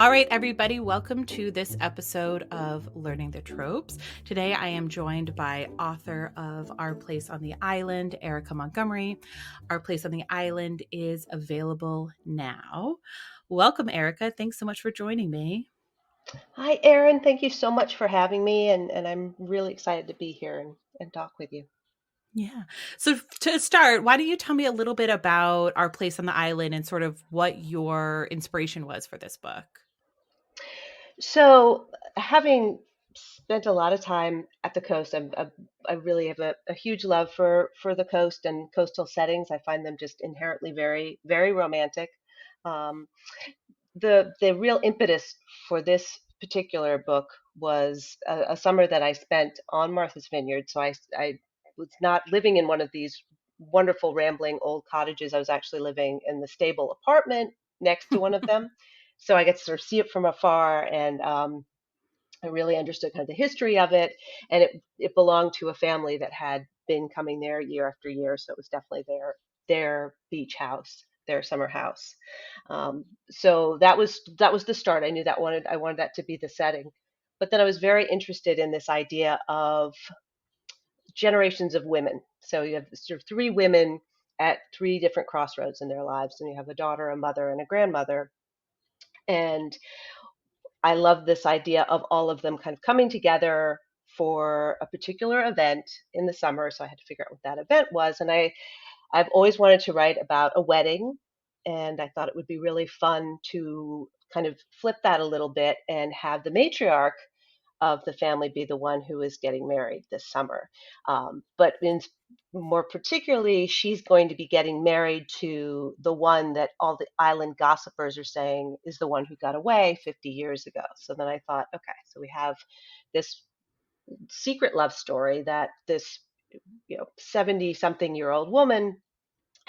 All right, everybody, welcome to this episode of Learning the Tropes. Today, I am joined by author of Our Place on the Island, Erika Montgomery. Our Place on the Island is available now. Welcome, Erika. Thanks so much for joining me. Hi, Erin. Thank you so much for having me, and I'm really excited to be here and talk with you. Yeah. So to start, why don't you tell me a little bit about Our Place on the Island and sort of what your inspiration was for this book? So, having spent a lot of time at the coast, I really have a huge love for the coast and coastal settings. I find them just inherently very, very romantic. Um, the real impetus for this particular book was a summer that I spent on Martha's Vineyard. So I was not living in one of these wonderful rambling old cottages. I was actually living in the stable apartment next to one of them. So I get to sort of see it from afar, and I really understood kind of the history of it. And it belonged to a family that had been coming there year after year. So it was definitely their beach house, their summer house. So that was the start. I knew that I wanted that to be the setting. But then I was very interested in this idea of generations of women. So you have sort of three women at three different crossroads in their lives, and you have a daughter, a mother, and a grandmother. And I love this idea of all of them kind of coming together for a particular event in the summer. So I had to figure out what that event was. And I've always wanted to write about a wedding. And I thought it would be really fun to kind of flip that a little bit and have the matriarch of the family be the one who is getting married this summer. But more particularly, she's going to be getting married to the one that all the island gossipers are saying is the one who got away 50 years ago. So then I thought, okay, so we have this secret love story that this 70 something year old woman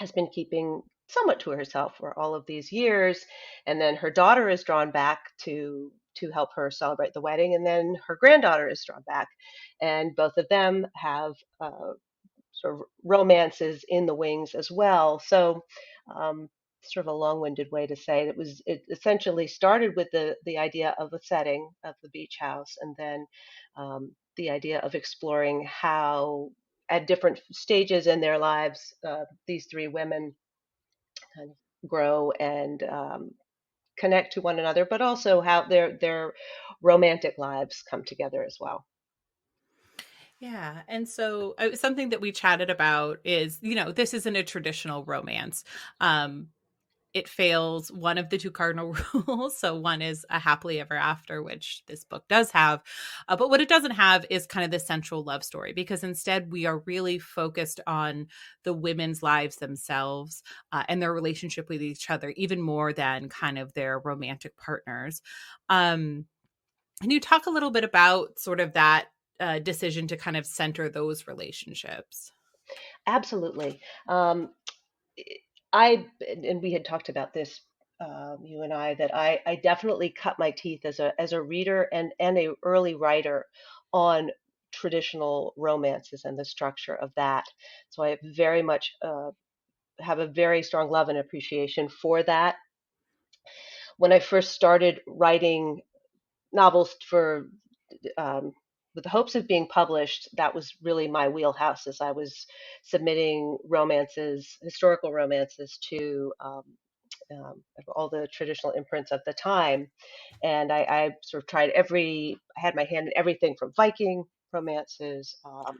has been keeping somewhat to herself for all of these years, and then her daughter is drawn back to help her celebrate the wedding, and then her granddaughter is drawn back, and both of them have sort of romances in the wings as well. So um, sort of a long-winded way to say it essentially started with the idea of the setting of the beach house, and then the idea of exploring how at different stages in their lives these three women kind of grow and connect to one another, but also how their romantic lives come together as well. Yeah. And so something that we chatted about is, this isn't a traditional romance. Um, it fails one of the two cardinal rules. So one is a happily ever after, which this book does have. But what it doesn't have is kind of the central love story, because instead we are really focused on the women's lives themselves and their relationship with each other, even more than kind of their romantic partners. Can you talk a little bit about sort of that decision to kind of center those relationships? Absolutely. I and we had talked about this, you and I, that I definitely cut my teeth as a reader and a early writer on traditional romances and the structure of that. So I very much have a very strong love and appreciation for that. When I first started writing novels for um, with the hopes of being published, that was really my wheelhouse as I was submitting romances, historical romances to all the traditional imprints of the time. And I sort of I had my hand in everything from Viking romances Ugh,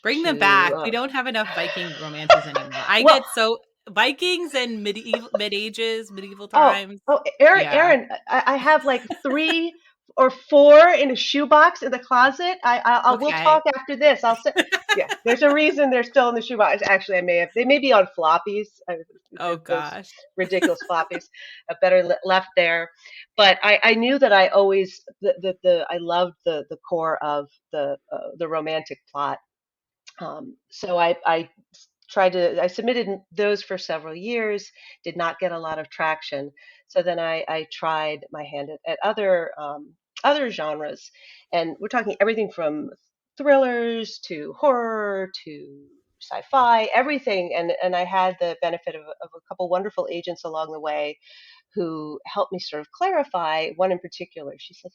bring them to, back. We don't have enough Viking romances anymore. I well, get so Vikings and medieval oh, times. oh, Aaron, Yeah. Aaron, I have like three or four in a shoebox in the closet. We'll Okay. talk after this. I'll say, yeah, there's a reason they're still in the shoebox. Actually, they may be on floppies. Oh Those gosh. ridiculous floppies, better left there. But I knew that I always, I loved the core of the romantic plot. So I submitted those for several years, did not get a lot of traction. So then I tried my hand at other genres, and we're talking everything from thrillers to horror to sci-fi, everything. And I had the benefit of a couple wonderful agents along the way who helped me sort of clarify one in particular. She said,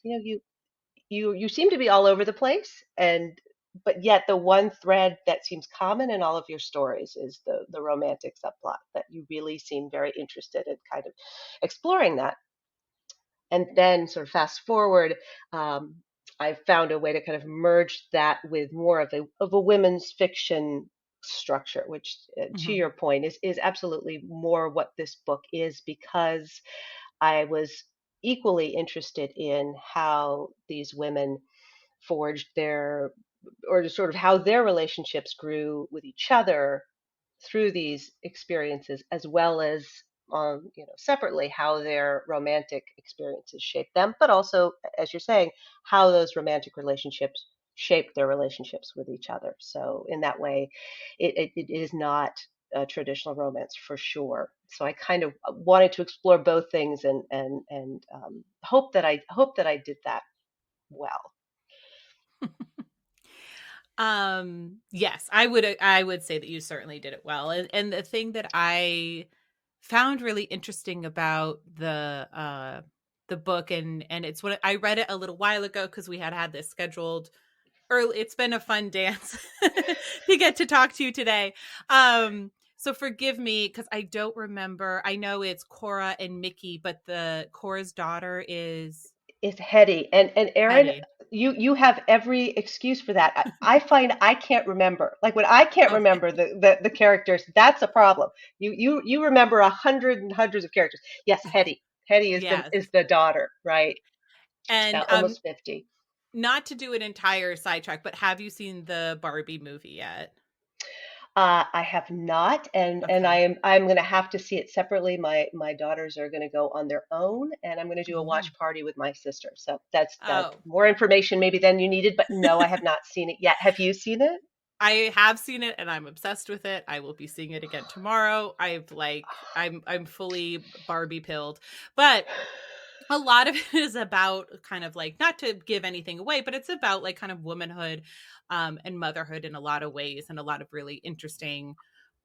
you seem to be all over the place, and but yet the one thread that seems common in all of your stories is the romantic subplot, that you really seem very interested in kind of exploring that. And then sort of fast forward, um, I found a way to kind of merge that with more of a women's fiction structure, which, to Hmm. your point, is absolutely more what this book is, because I was equally interested in how these women forged their, or sort of how their relationships grew with each other through these experiences, as well as, separately, how their romantic experiences shaped them, but also, as you're saying, how those romantic relationships shaped their relationships with each other. So in that way, it is not a traditional romance for sure. So I kind of wanted to explore both things, and hope that I did that well. Yes, I would say that you certainly did it well. And the thing that I found really interesting about the book, and it's what I read it a little while ago because we had this scheduled early. It's been a fun dance to get to talk to you today. So forgive me because I don't remember. I know it's Cora and Mickey, but the Cora's daughter is Is heady. And Aaron, Hetty. you have every excuse for that. I find I can't remember. Like when I can't Okay. remember the characters, that's a problem. You remember a hundred and hundreds of characters. Yes, Hetty. Hetty Yes. is the daughter, right? And Almost 50. not to do an entire sidetrack, but have you seen the Barbie movie yet? I have not, and Okay. I'm going to have to see it separately. My daughters are going to go on their own, and I'm going to do a Oh. watch party with my sister. So that's Oh. more information maybe than you needed, but no, I have not seen it yet. Have you seen it? I have seen it and I'm obsessed with it. I will be seeing it again tomorrow. I'm fully Barbie pilled. But a lot of it is about kind of like, not to give anything away, but it's about like kind of womanhood and motherhood in a lot of ways, and a lot of really interesting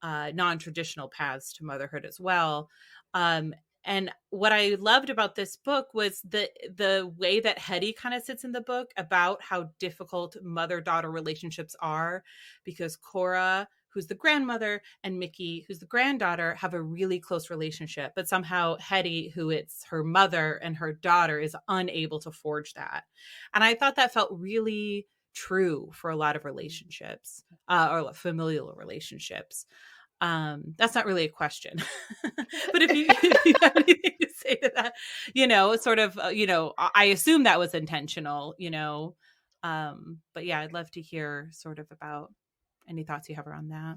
non-traditional paths to motherhood as well. um, and what I loved about this book was the way that Hetty kind of sits in the book about how difficult mother-daughter relationships are, because Cora, who's the grandmother, and Mickey, who's the granddaughter, have a really close relationship. But somehow Hetty, who it's her mother and her daughter, is unable to forge that. And I thought that felt really true for a lot of relationships, or familial relationships. That's not really a question, but if you have anything to say to that, sort of, I assume that was intentional, but yeah, I'd love to hear sort of about any thoughts you have around that.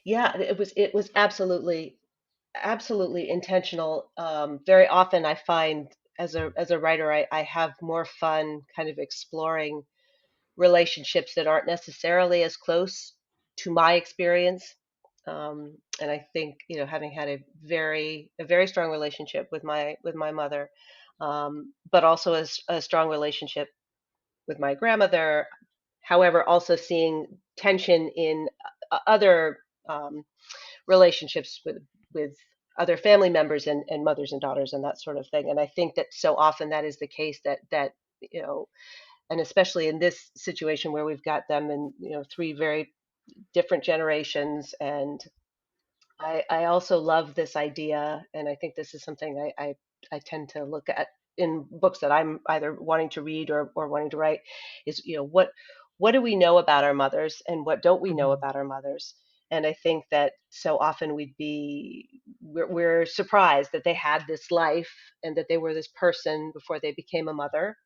Yeah, it was absolutely intentional. Very often I find, as a writer, I have more fun kind of exploring relationships that aren't necessarily as close to my experience. And I think, having had a very strong relationship with my mother, but also a strong relationship with my grandmother. However, also seeing tension in other um, relationships with other family members, and mothers and daughters, and that sort of thing. And I think that so often that is the case, that you know and especially in this situation where we've got them in, three very different generations. And I also love this idea, and I think this is something I tend to look at in books that I'm either wanting to read or wanting to write, is, what do we know about our mothers, and what don't we know Mhm. about our mothers? And I think that so often we're surprised that they had this life, and that they were this person before they became a mother,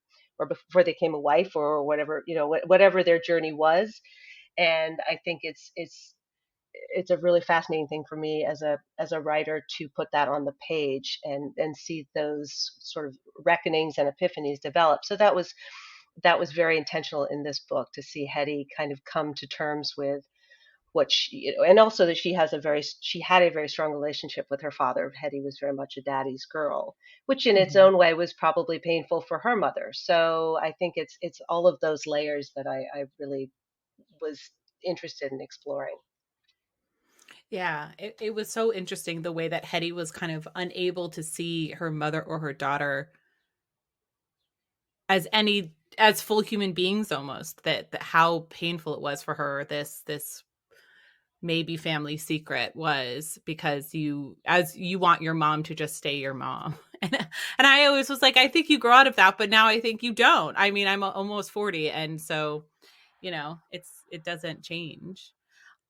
or before they became a wife, or whatever, whatever their journey was. And I think it's a really fascinating thing for me as a writer to put that on the page, and see those sort of reckonings and epiphanies develop. So that was very intentional in this book, to see Hetty kind of come to terms with what she, and also that she had a very strong relationship with her father. Hetty was very much a daddy's girl, which in its Mhm. own way was probably painful for her mother. So I think it's all of those layers that I really was interested in exploring. Yeah, it was so interesting the way that Hetty was kind of unable to see her mother or her daughter as full human beings almost, that how painful it was for her, this maybe family secret was, because you want your mom to just stay your mom. And I always was like, I think you grow out of that, but now I think you don't. I mean, I'm almost 40, and so, it doesn't change.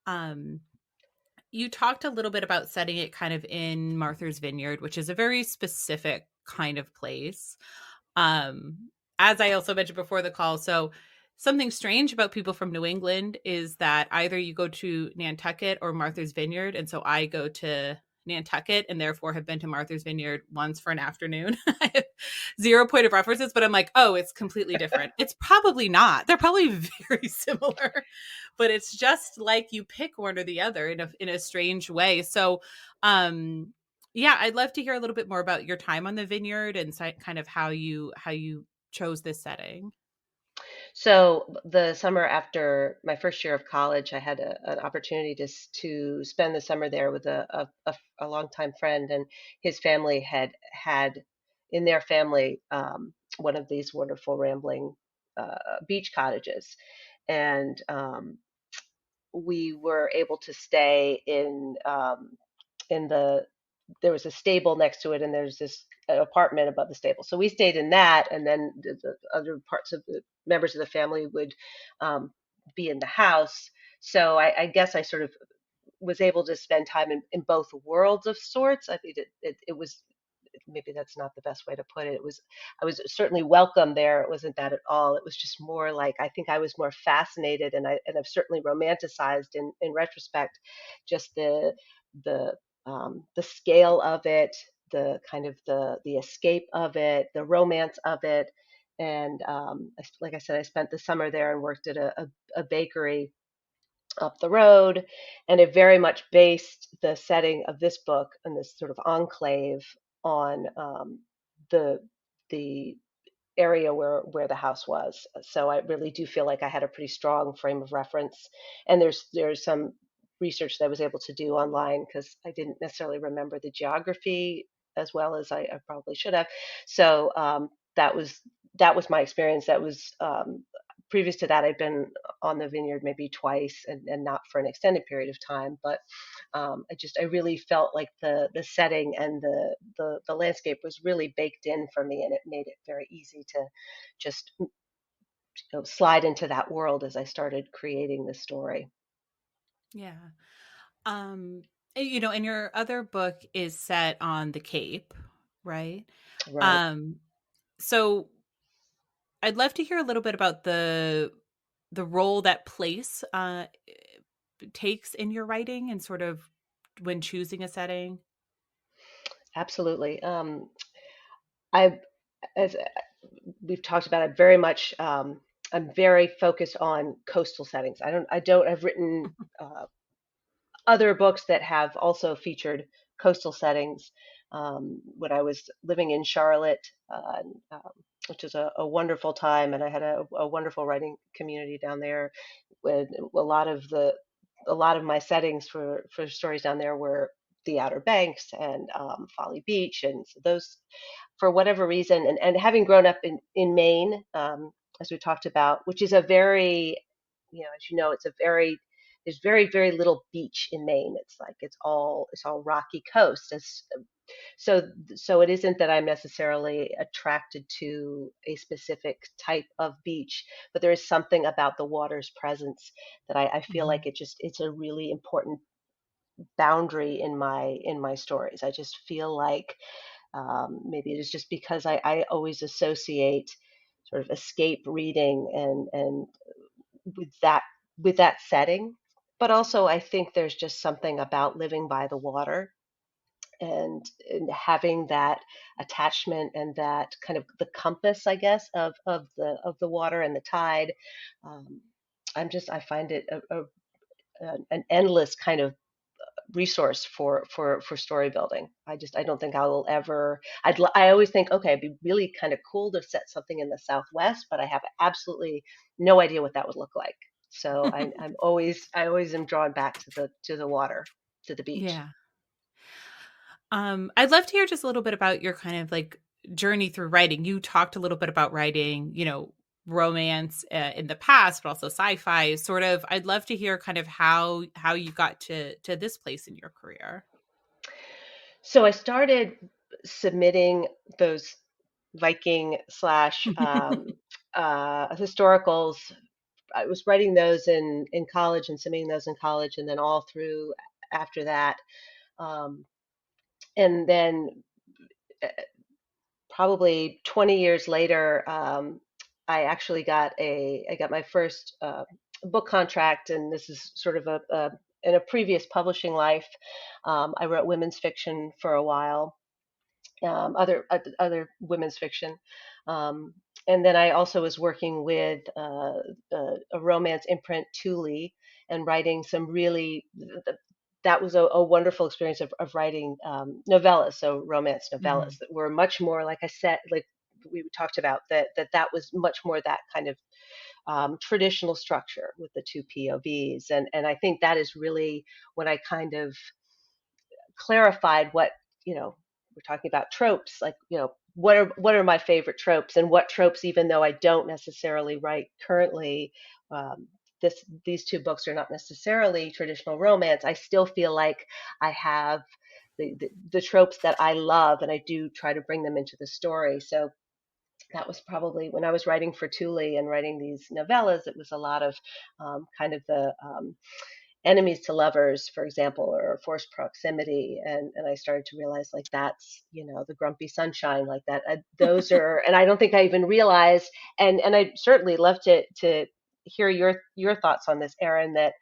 Um you talked a little bit about setting it kind of in Martha's Vineyard, which is a very specific kind of place. As I also mentioned before the call, so something strange about people from New England is that either you go to Nantucket or Martha's Vineyard. And so I go to Nantucket and therefore have been to Martha's Vineyard once for an afternoon. I have zero point of references, but I'm like, oh, it's completely different. It's probably not. They're probably very similar, but it's just like you pick one or the other in a strange way. So, yeah, I'd love to hear a little bit more about your time on the vineyard and kind of how you chose this setting. So the summer after my first year of college, I had an opportunity to spend the summer there with a longtime friend, and his family had in their family one of these wonderful rambling beach cottages, and we were able to stay in the there was a stable next to it, and there's this apartment above the stable. So we stayed in that, and then the other parts of the members of the family would um, be in the house. So I guess I sort of was able to spend time in both worlds of sorts. I think it was, maybe that's not the best way to put it. It was, I was certainly welcome there. It wasn't that at all. It was just more like, I think I was more fascinated, and I've certainly romanticized in retrospect just the scale of it, the kind of the escape of it, the romance of it. And like I said, I spent the summer there and worked at a bakery up the road, and it very much based the setting of this book and this sort of enclave on the the area where the house was. So I really do feel like I had a pretty strong frame of reference. And there's some research that I was able to do online because I didn't necessarily remember the geography as well as I probably should have. So that was that was my experience. That was previous to that, I'd been on the vineyard maybe twice, and not for an extended period of time. But I really felt like the setting and the landscape was really baked in for me, and it made it very easy to just slide into that world as I started creating the story. Yeah. And your other book is set on the Cape, right? Right. Um, so I'd love to hear a little bit about the role that place takes in your writing and sort of when choosing a setting. Absolutely. I, as we've talked about, it very much. I'm very focused on coastal settings. I've written other books that have also featured coastal settings. When I was living in Charlotte, which was a wonderful time, and I had a wonderful writing community down there. With a lot of my settings for stories down there were the Outer Banks and Folly Beach, and so those, for whatever reason, and having grown up in Maine, as we talked about, which is a very, as you know, it's a very, there's very little beach in Maine. It's like it's all rocky coast. So so it isn't that I'm necessarily attracted to a specific type of beach, but there is something about the water's presence that I feel like Mhm. it's a really important boundary in my stories. I just feel like maybe it is just because I always associate sort of escape reading and with that with that setting. But also, I think there's just something about living by the water and having that attachment and that kind of the compass, I guess, of the water and the tide. Um, I find it an endless kind of resource for story building. I don't think I will ever. I always think, okay, it'd be really kind of cool to set something in the Southwest, but I have absolutely no idea what that would look like. So I always am drawn back to the water. to the beach. Yeah. I'd love to hear just a little bit about your kind of like journey through writing. You talked a little bit about writing, romance in the past, but also sci-fi. Sort of, I'd love to hear kind of how you got to this place in your career. So I started submitting those Viking slash historicals. I was writing those in college and submitting those in college, and then all through after that. Um, and then probably 20 years later, I got my first book contract, and this is sort of a in a previous publishing life. I wrote women's fiction for a while, other women's fiction. Um, and then I also was working with a romance imprint, Thule, and writing some really that was a wonderful experience of writing novellas, so romance novellas Mhm. that were much more, like I said, like we talked about, that was much more that kind of traditional structure with the two POVs, and I think that is really when I kind of clarified what, you know, we're talking about tropes, like, what are my favorite tropes, and what tropes, even though I don't necessarily write currently, these two books are not necessarily traditional romance. I still feel like I have the tropes that I love, and I do try to bring them into the story. So that was probably when I was writing for Thule and writing these novellas. It was a lot of kind of the enemies to lovers, for example, or forced proximity, and I started to realize, like, that's, the grumpy sunshine, like that. Those are, and I don't think I even realized, and I certainly love to hear your thoughts on this, Erin. That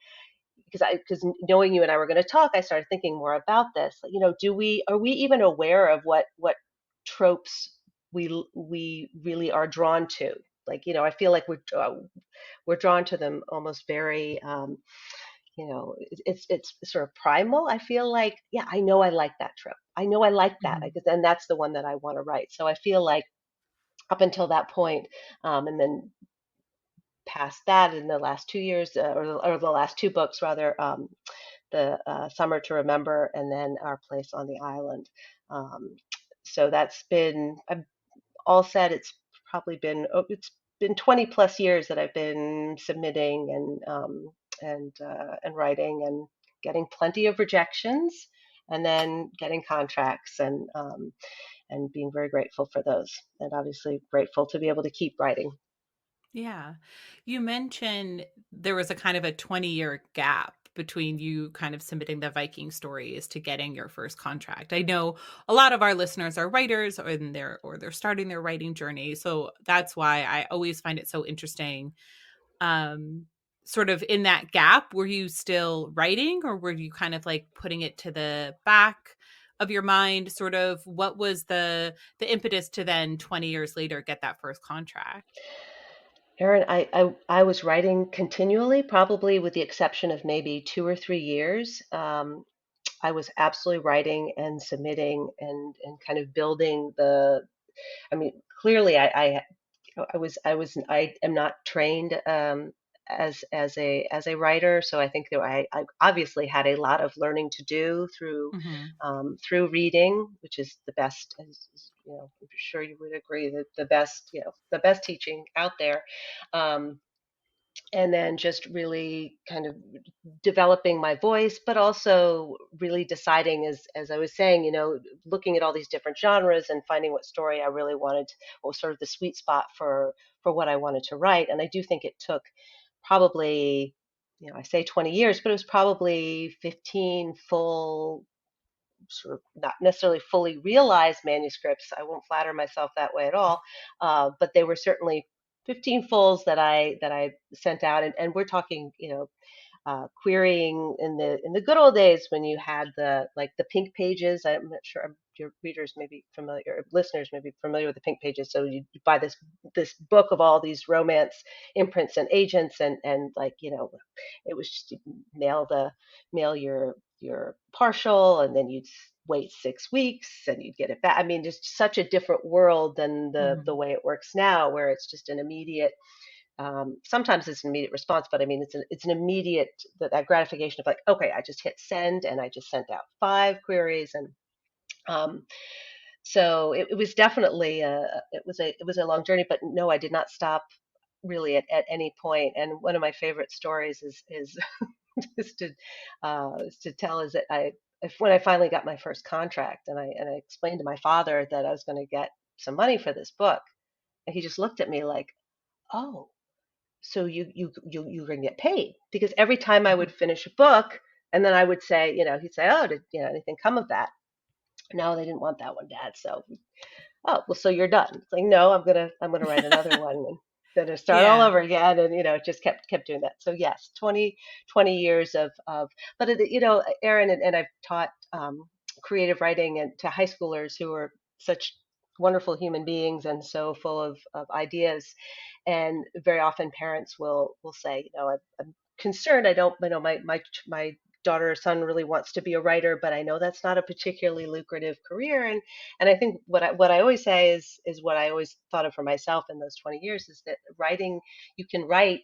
because knowing you and I were going to talk, I started thinking more about this. Like, do we are we even aware of what tropes we really are drawn to? Like, I feel like we're drawn to them almost very it's sort of primal. I feel like, yeah, I know I like that trope. I know I like that Mhm. because then that's the one that I want to write. So I feel like up until that point, and then past that, in the last 2 years, or the last two books rather, the Summer to Remember, and then Our Place on the Island. Um, so that's been, all said, it's been 20 plus years that I've been submitting and writing, and getting plenty of rejections, and then getting contracts, and being very grateful for those, and obviously grateful to be able to keep writing. Yeah. You mentioned there was a kind of a 20-year gap between you kind of submitting the Viking stories to getting your first contract. I know a lot of our listeners are writers, or they're starting their writing journey. So that's why I always find it so interesting. Um Sort of in that gap, were you still writing, or were you kind of like putting it to the back of your mind? Sort of what was the impetus to then 20 years later get that first contract? Erin, I was writing continually, probably with the exception of maybe 2 or 3 years. I was absolutely writing and submitting, and kind of building the. I mean, clearly, I am not trained as a writer, so I think that I obviously had a lot of learning to do Mhm. through reading, which is the best, as I'm sure you would agree, that the best teaching out there. Um, and then just really kind of developing my voice, but also really deciding, as I was saying, looking at all these different genres and finding what story I really wanted, what was sort of the sweet spot for what I wanted to write. And I do think it took probably, I say 20 years, but it was probably 15 full, sort of not necessarily fully realized manuscripts. I won't flatter myself that way at all, but they were certainly 15 fulls that I sent out, and we're talking, querying in the good old days when you had the pink pages. I'm not sure, your readers may be familiar, or listeners may be familiar with the pink pages. So you buy this book of all these romance imprints and agents, and like, it was just, you mail your partial, and then you'd wait 6 weeks and you'd get it back. I mean, just such a different world than the Mhm. way it works now, where it's just an immediate Sometimes it's an immediate response, but I mean, it's an immediate that gratification of like, okay, I just hit send and I just sent out 5 queries, and um, so it was definitely it was a long journey, but no, I did not stop really at any point. And one of my favorite stories is is to tell is that when I finally got my first contract, and I explained to my father that I was going to get some money for this book, and he just looked at me like, oh, so you're going to get paid, because every time I would finish a book, and then I would say, he'd say, oh, did anything come of that? No, they didn't want that one, Dad. So, oh, well, so you're done. It's like, no, I'm gonna write another one, and gonna start all Yeah. over again. And it just kept doing that. So yes, 20 years of but Aaron, and I've taught creative writing and to high schoolers who are such wonderful human beings and so full of ideas. And very often parents will say, I'm concerned. I don't, my daughter or son really wants to be a writer, but I know that's not a particularly lucrative career. And I think what I always say is what I always thought of for myself in those 20 years is that writing, you can write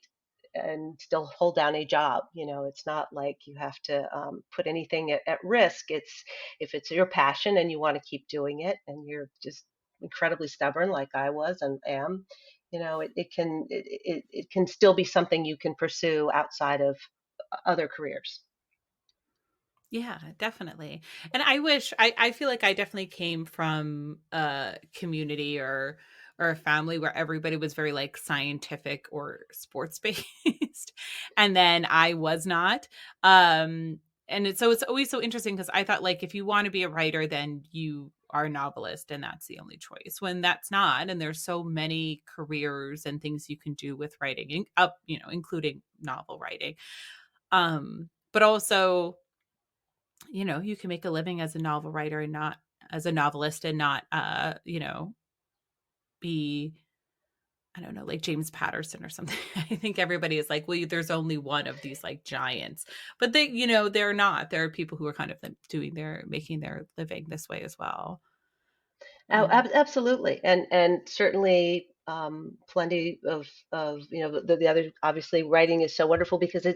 and still hold down a job. It's not like you have to put anything at risk. It's if it's your passion and you want to keep doing it, and you're just incredibly stubborn like I was and am, it can still be something you can pursue outside of other careers. Yeah, definitely. And I feel like I definitely came from a community or a family where everybody was very like scientific or sports based. And then I was not. Um so it's always so interesting because I thought like if you want to be a writer, then you are a novelist and that's the only choice. When that's not, and there's so many careers and things you can do with writing, including novel writing. But also you can make a living as a novel writer and not as a novelist and not, be, I don't know, like James Patterson or something. I think everybody is like, well, there's only one of these like giants, but they're not. There are people who are kind of making their living this way as well. Um, Absolutely, and certainly plenty of the other, obviously writing is so wonderful because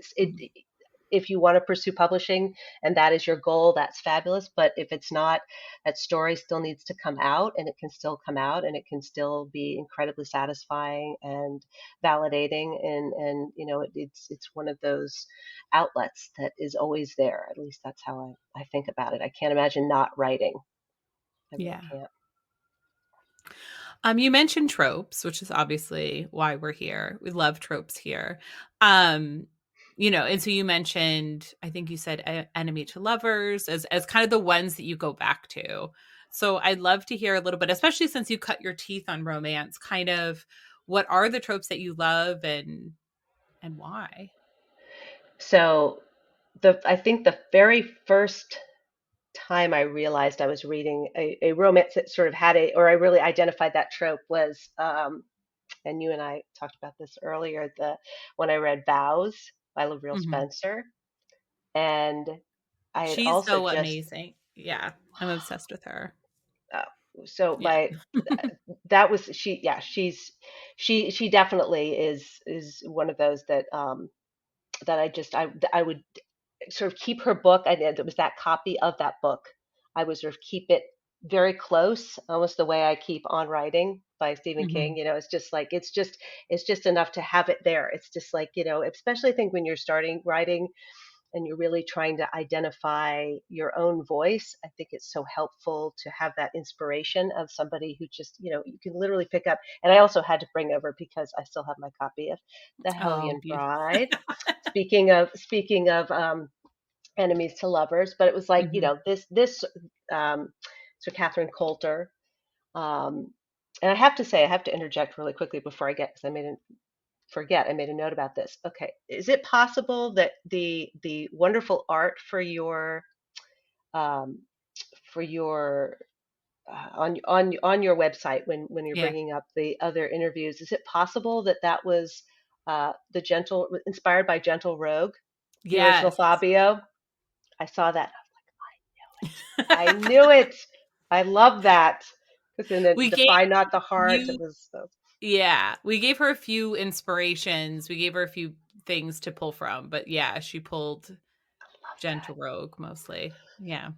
if you want to pursue publishing and that is your goal, that's fabulous. But if it's not, that story still needs to come out, and it can still come out, and it can still be incredibly satisfying and validating, and it's one of those outlets that is always there. At least that's how I think about it. I can't imagine not writing. I really yeah. can't. You mentioned tropes, which is obviously why we're here. We love tropes here. Um, and so you mentioned, I think you said enemy to lovers as kind of the ones that you go back to. So I'd love to hear a little bit, especially since you cut your teeth on romance, kind of what are the tropes that you love and why? So I think the very first time I realized I was reading a romance that sort of had or I really identified that trope was, and you and I talked about this earlier, when I read Vows by Lavrile Hmm. Spencer, and I had She's also so just, amazing. Yeah, I'm obsessed with her. uh, so Yeah. my that was yeah, she definitely is one of those that I would sort of keep her book. I did. It was that copy of that book. I would sort of keep it very close, almost the way I keep On Writing by Stephen Hmm. King. It's just enough to have it there. It's just like, especially I think when you're starting writing and you're really trying to identify your own voice, I think it's so helpful to have that inspiration of somebody who just, you can literally pick up. And I also had to bring over, because I still have my copy of The Oh, Hellion beautiful. Bride. Speaking of enemies to lovers, but it was like, Hmm. this so Catherine Coulter, um, and I have to say, I have to interject really quickly before I get, because I made a note about this. Okay, is it possible that the wonderful art um, for your on your website, when you're Yeah. bringing up the other interviews, is it possible that that was inspired by Gentle Rogue, the original Yes. Fabio? I saw that. I knew it. I love that. Because in We gave Defy Not the Heart, it you was. Yeah, we gave her a few inspirations. We gave her a few things to pull from, but yeah, she pulled Love Gentle that. Rogue mostly. Yeah.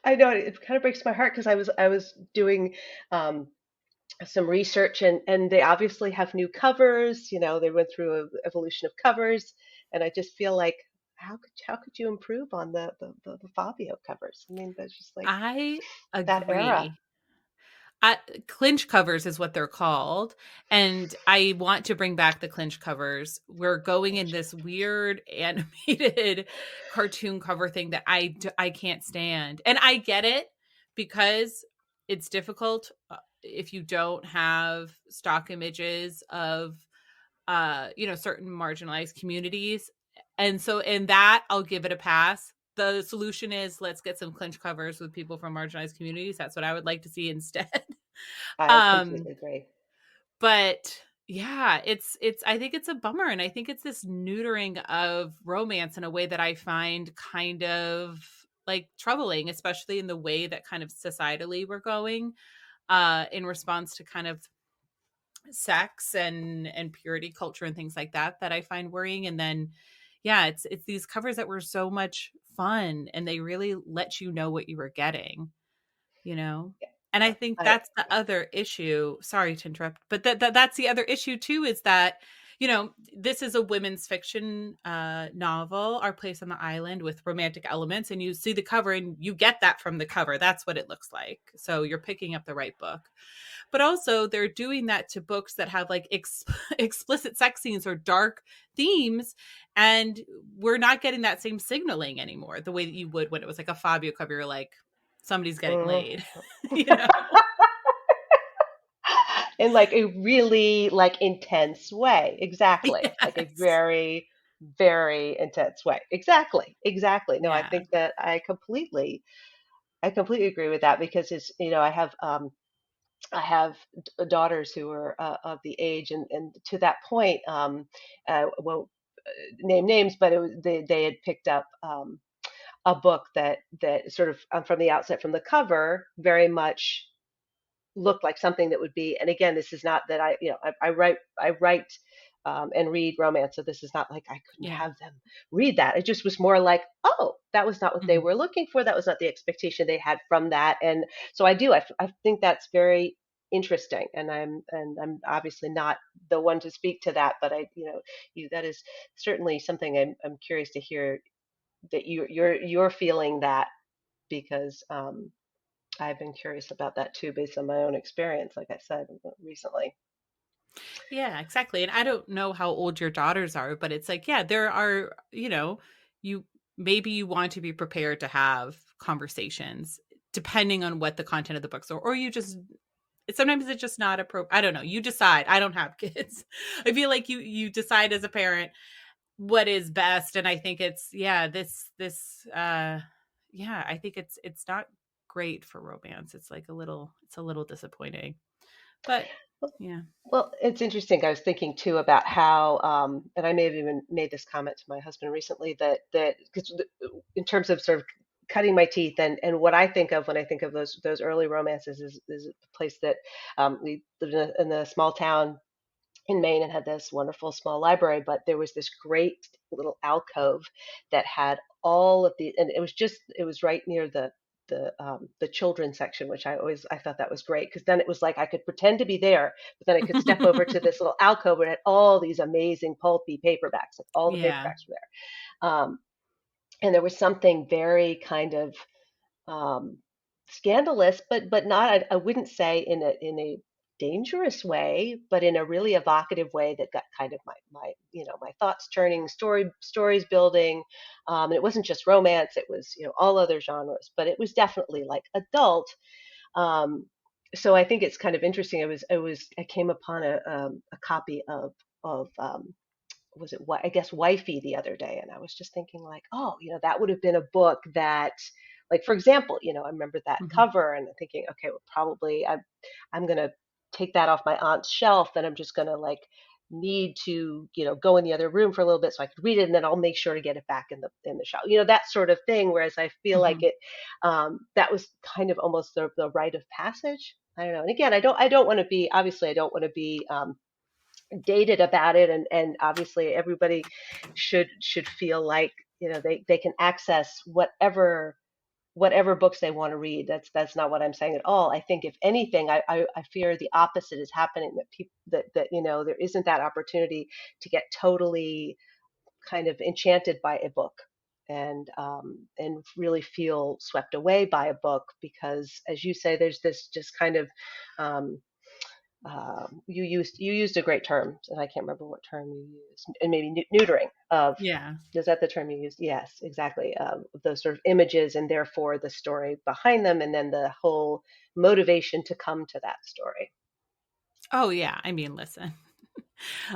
I know it kind of breaks my heart because I was doing um, some research, and they obviously have new covers. They went through an evolution of covers, and I just feel like how could you improve on the Fabio covers? I mean, that's just like I that era. agree. I, clinch covers is what they're called, and I want to bring back the clinch covers. We're going in this weird animated cartoon cover thing that I can't stand, and I get it because it's difficult if you don't have stock images of certain marginalized communities, and so in that I'll give it a pass. The solution is let's get some clinch covers with people from marginalized communities. That's what I would like to see instead. I um completely agree. but yeah, it's I think it's a bummer, and I think it's this neutering of romance in a way that I find kind of like troubling, especially in the way that kind of societally we're going in response to kind of sex and purity culture and things like that I find worrying. And then yeah, it's these covers that were so much fun and they really let you know what you were getting, you know? And I think I that's the other issue. Sorry to interrupt, but that's the other issue too, is that, this is a women's fiction novel, Our Place on the Island, with romantic elements, and you see the cover and you get that from the cover. That's what it looks like. So you're picking up the right book. But also they're doing that to books that have like explicit sex scenes or dark themes, and we're not getting that same signaling anymore the way that you would when it was like a Fabio cover. You're like, somebody's getting mhm. laid, you know? In like a really like intense way. Exactly. Like a Yes. very, very intense way. Exactly. Exactly. No, I Yeah. think that I completely agree with that because I have daughters who are of the age, and to that point, won't name names, but they had picked up a book that sort of from the outset, from the cover, very much looked like something that would be. And again, this is not that I write and read romance, so this is not like I couldn't Yeah. have them read that. It just was more like, oh, that was not what they Mhm. were looking for. That was not the expectation they had from that. And so I think that's very interesting. And I'm obviously not the one to speak to that, but that is certainly something I'm curious to hear that you're feeling that, because I've been curious about that too, based on my own experience, like I said recently. Yeah, exactly. And I don't know how old your daughters are, but it's like, yeah, there are, you maybe you want to be prepared to have conversations depending on what the content of the books are, or you just sometimes it's just not appropriate. I don't know. You decide. I don't have kids. I feel like you decide as a parent what is best. And I think it's yeah, this yeah, I think it's not great for romance. It's a little disappointing. But yeah. Well, it's interesting. I was thinking too about how, and I may have even made this comment to my husband recently, that because in terms of sort of cutting my teeth, and what I think of when I think of those early romances is a place that we lived in a small town in Maine and had this wonderful small library, but there was this great little alcove that had all of the, and it was right near the children's section, which I thought that was great, because then it was like I could pretend to be there, but then I could step over to this little alcove and it had all these amazing pulpy paperbacks, like all the Yeah. paperbacks were there. And there was something very kind of um, scandalous, but not, I wouldn't say in a dangerous way, but in a really evocative way that got kind of my thoughts turning, stories building. And it wasn't just romance; it was all other genres, but it was definitely like adult. Um, so I think it's kind of interesting. I came upon a copy of was it what I guess Wifey the other day, and I was just thinking like, oh, that would have been a book that, like, for example, I remember that Mhm. cover and thinking, okay, well, probably I'm gonna take that off my aunt's shelf, and I'm just gonna like need to go in the other room for a little bit so I could read it, and then I'll make sure to get it back in the shelf, that sort of thing. Whereas I feel like Mhm. that was kind of almost the rite of passage. I don't know. And again, I don't want to be, obviously I don't want to be dated about it, and obviously everybody should feel like, they can access whatever books they want to read. That's not what I'm saying at all. I think if anything, I fear the opposite is happening, that people that there isn't that opportunity to get totally kind of enchanted by a book, and really feel swept away by a book, because as you say, there's this just kind of, um, you used a great term, and I can't remember what term you used, and maybe neutering of, Yeah. is that the term you used? Yes, exactly. Those sort of images, and therefore the story behind them, and then the whole motivation to come to that story. Oh yeah. I mean, listen.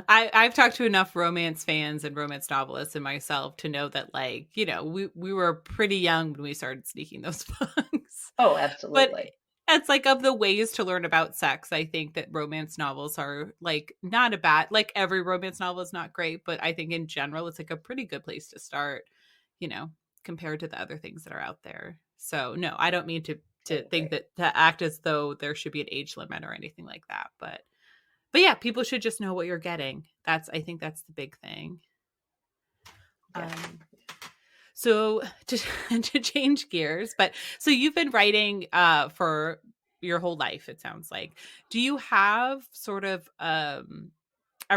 I've talked to enough romance fans and romance novelists and myself to know that, like, we were pretty young when we started sneaking those books. Oh, But absolutely. it's like, of the ways to learn about sex, I think that romance novels are like not a bad, like every romance novel is not great, but I think in general it's like a pretty good place to start, you know, compared to the other things that are out there. So no, I don't mean I to think agree. that to act as though there should be an age limit or anything like that. But yeah, people should just know what you're getting. I think that's the big thing. Yes. Um, so to to change gears, but so you've been writing for your whole life, it sounds like. Do you have sort of a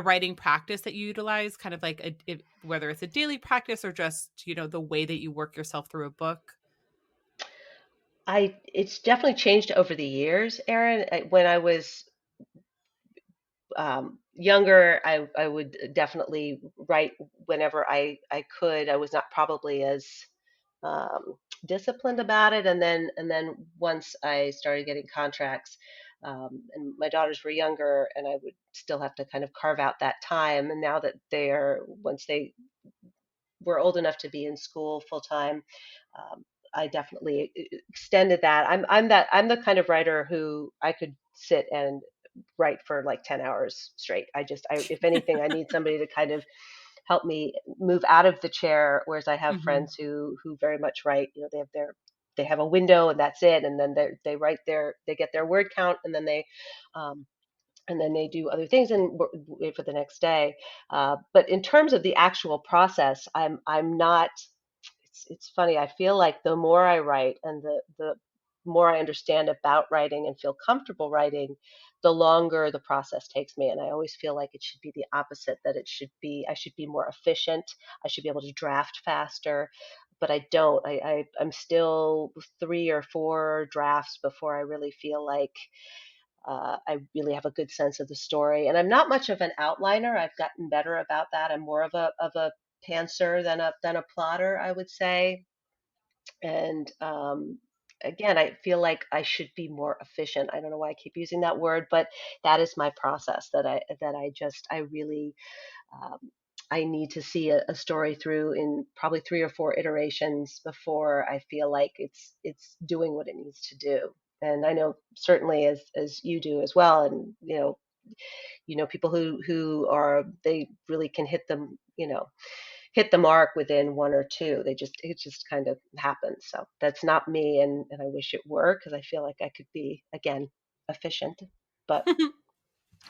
writing practice that you utilize, kind of like whether it's a daily practice or just, the way that you work yourself through a book? It's definitely changed over the years, Erin. When I was younger, I would definitely write whenever I could. I was not probably as um, disciplined about it, and then once I started getting contracts, and my daughters were younger, and I would still have to kind of carve out that time. And now that once they were old enough to be in school full time, I definitely extended that. I'm the kind of writer who I could sit and write for like 10 hours straight. If anything, I need somebody to kind of help me move out of the chair. Whereas I have Hmm. friends who very much write. They have a window and that's it, and then they get their word count, um, and then they do other things and wait for the next day. But in terms of the actual process, I'm not. It's funny. I feel like the more I write, and the more I understand about writing and feel comfortable writing, the longer the process takes me. And I always feel like it should be the opposite, that I should be more efficient. I should be able to draft faster, but I don't. I'm still 3 or 4 drafts before I really feel like I really have a good sense of the story. And I'm not much of an outliner. I've gotten better about that. I'm more of a pantser than a plotter, I would say. And again, I feel like I should be more efficient. I don't know why I keep using that word, but that is my process. I really um, I need to see a story through in probably 3 or 4 iterations before I feel like it's doing what it needs to do. And I know certainly as you do as well, and people who are they really can hit the mark within 1 or 2. It just kind of happens. So that's not me, and I wish it were, because I feel like I could be, again, efficient. But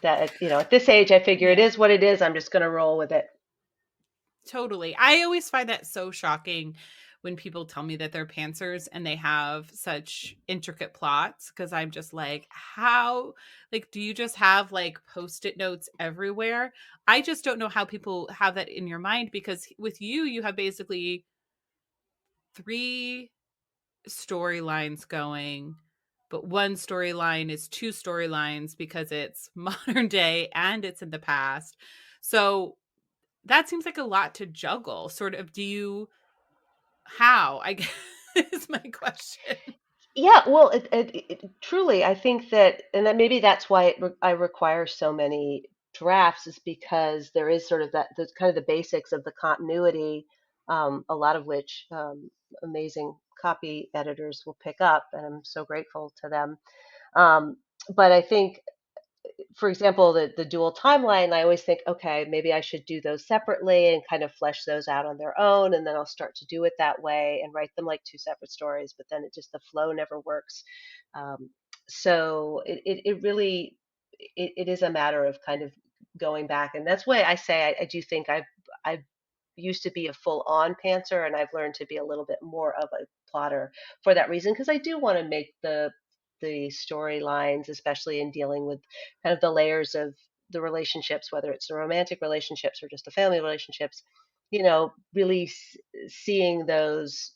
that, at this age, I figure it Yeah. is what it is. I'm just going to roll with it. Totally. I always find that so shocking when people tell me that they're pantsers and they have such intricate plots, because I'm just like, how, like, do you just have like post-it notes everywhere? I just don't know how people have that in your mind, because with you, you have basically three storylines going, but one storyline is two storylines because it's modern day and it's in the past. So that seems like a lot to juggle. Sort of, do you, how? I guess is my question. Yeah, well, truly, I think that, and that maybe that's why I require so many drafts, is because there is sort of the kind of the basics of the continuity, a lot of which amazing copy editors will pick up, and I'm so grateful to them. Um, but I think, for example, the dual timeline, I always think, okay, maybe I should do those separately and kind of flesh those out on their own, and then I'll start to do it that way and write them like two separate stories. But then the flow never works. Um, so it really it is a matter of kind of going back. And that's why I say I do think I've used to be a full on pantser, and I've learned to be a little bit more of a plotter for that reason, because I do want to make the storylines, especially in dealing with kind of the layers of the relationships, whether it's the romantic relationships or just the family relationships, really seeing those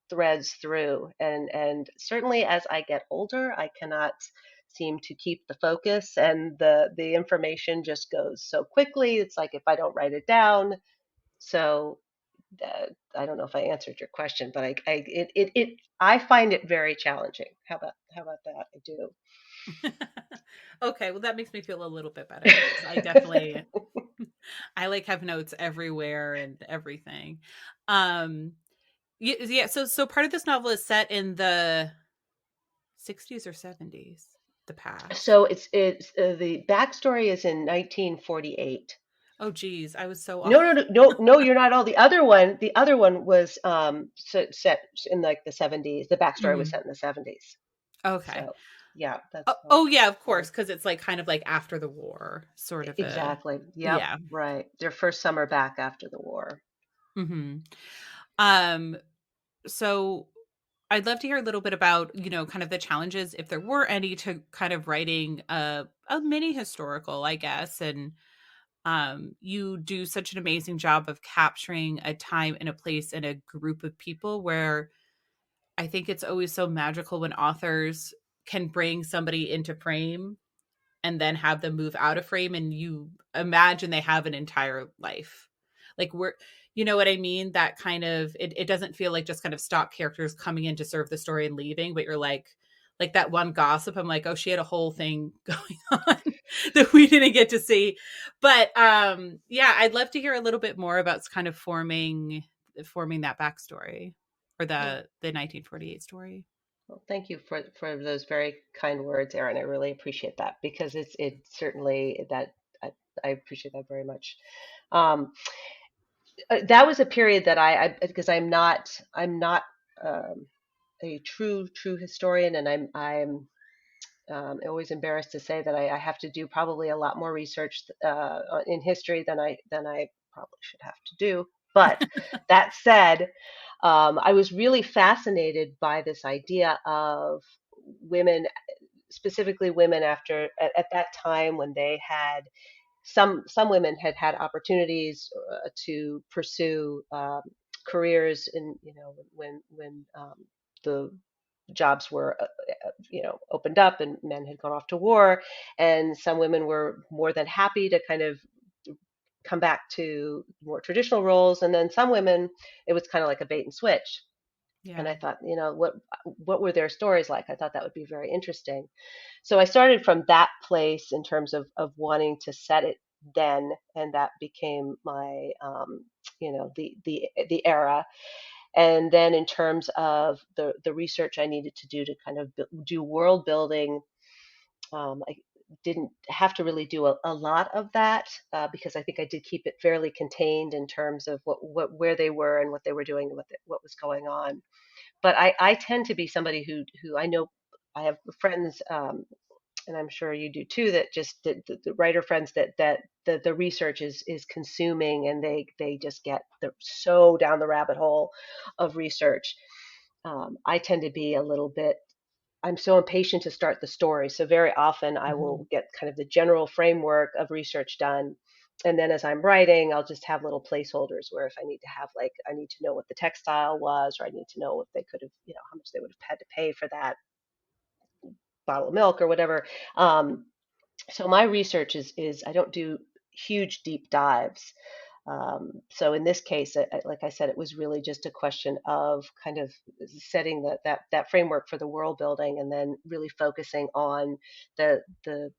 threads through. And certainly as I get older, I cannot seem to keep the focus, and the information just goes so quickly. It's like if I don't write it down. So I don't know if I answered your question, but I find it very challenging. How about that? I do. Okay, well, that makes me feel a little bit better because I definitely I like have notes everywhere and everything. Um, yeah. So part of this novel is set in the 60s or 70s, the past. So it's the backstory is in 1948. Oh, geez, I was so No, no, off. no, no, no, you're not all. The other one was set in like the 70s. The backstory was Mhm. set in the 70s. Okay. So, yeah, Oh, that's oh, yeah, of why. course, because it's like kind of like after the war, sort of a Exactly. Yep. yeah. Right. Their first summer back after the war. Hmm. Um, so I'd love to hear a little bit about, kind of the challenges, if there were any, to kind of writing a mini historical, I guess. And you do such an amazing job of capturing a time and a place and a group of people where I think it's always so magical when authors can bring somebody into frame and then have them move out of frame and you imagine they have an entire life. Like we're you know what I mean? That kind of it doesn't feel like just kind of stock characters coming in to serve the story and leaving, but you're like that one gossip. I'm like, oh, she had a whole thing going on that we didn't get to see. But yeah, I'd love to hear a little bit more about kind of forming that backstory or Well, the 1948 story. well, thank you for those very kind words, Erin. I really appreciate that, because it certainly that I appreciate that very much. Um, that was a period that I because I'm not um, a true historian, and I'm always embarrassed to say that I have to do probably a lot more research in history than I probably should have to do. But that said, I was really fascinated by this idea of women, specifically women at that time when they had some women had had opportunities to pursue careers in, when the jobs were opened up and men had gone off to war, and some women were more than happy to kind of come back to more traditional roles, and then some women, it was kind of like a bait and switch. And Yeah. I thought, what were their stories like? I thought that would be very interesting. So I started from that place in terms of wanting to set it then, and that became my the era. And then in terms of the research I needed to do to kind of do world building, I didn't have to really do a lot of that, because I think I did keep it fairly contained in terms of where they were and what they were doing and what was going on. But I tend to be somebody who I know I have friends, and I'm sure you do too, that just the writer friends that the research is consuming, and they just get so down the rabbit hole of research. I tend to be a little bit. I'm so impatient to start the story. So very often I Hmm. will get kind of the general framework of research done. And then as I'm writing, I'll just have little placeholders where if I need to have, like, I need to know what the textile was, or I need to know if they could have, how much they would have had to pay for that bottle of milk or whatever. Um, so my research is I don't do huge deep dives. So in this case, like I said, it was really just a question of kind of setting that framework for the world building, and then really focusing on the the